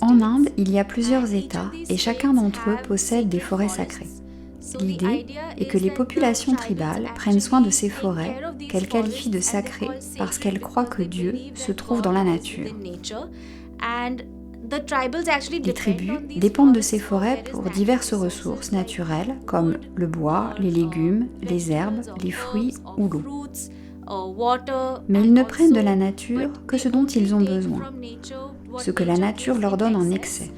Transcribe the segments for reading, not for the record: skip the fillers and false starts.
En Inde, il y a plusieurs États et chacun d'entre eux possède des forêts sacrées. L'idée est que les populations tribales prennent soin de ces forêts qu'elles qualifient de sacrées parce qu'elles croient que Dieu se trouve dans la nature. Les tribus dépendent de ces forêts pour diverses ressources naturelles comme le bois, les légumes, les herbes, les fruits ou l'eau. Mais ils ne prennent de la nature que ce dont ils ont besoin, ce que la nature leur donne en excès.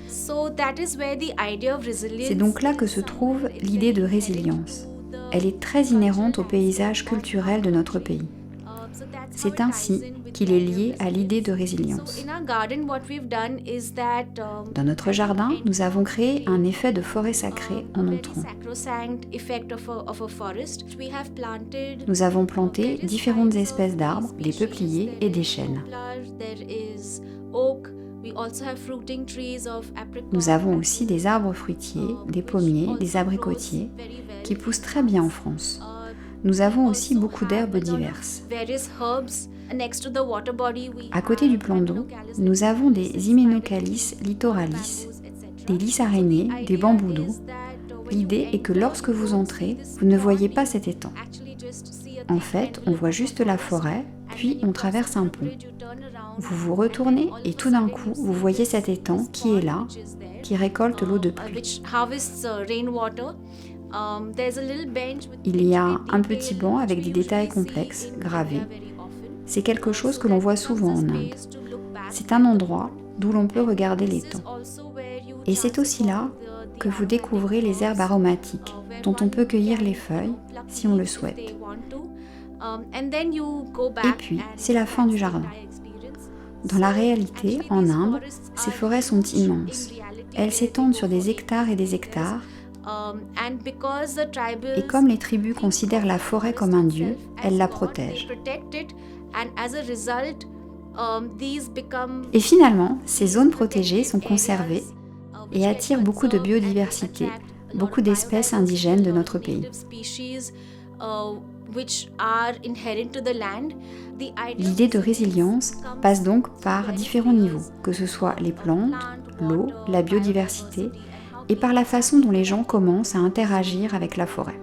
C'est donc là que se trouve l'idée de résilience. Elle est très inhérente au paysage culturel de notre pays. C'est ainsi qu'il est lié à l'idée de résilience. Dans notre jardin, nous avons créé un effet de forêt sacrée en entrant. Nous avons planté différentes espèces d'arbres, des peupliers et des chênes. Nous avons aussi des arbres fruitiers, des pommiers, des abricotiers, qui poussent très bien en France. Nous avons aussi beaucoup d'herbes diverses. À côté du plan d'eau, nous avons des Hyménocalyces littoralis, des lys araignées, des bambous d'eau. L'idée est que lorsque vous entrez, vous ne voyez pas cet étang. En fait, on voit juste la forêt, puis on traverse un pont. Vous vous retournez et tout d'un coup, vous voyez cet étang qui est là, qui récolte l'eau de pluie. Il y a un petit banc avec des détails complexes, gravés. C'est quelque chose que l'on voit souvent en Inde. C'est un endroit d'où l'on peut regarder l'étang. Et c'est aussi là que vous découvrez les herbes aromatiques, dont on peut cueillir les feuilles si on le souhaite. Et puis, c'est la fin du jardin. Dans la réalité, en Inde, ces forêts sont immenses. Elles s'étendent sur des hectares et des hectares. Et comme les tribus considèrent la forêt comme un dieu, elles la protègent. Et finalement, ces zones protégées sont conservées et attirent beaucoup de biodiversité, beaucoup d'espèces indigènes de notre pays. L'idée de résilience passe donc par différents niveaux, que ce soit les plantes, l'eau, la biodiversité, et par la façon dont les gens commencent à interagir avec la forêt.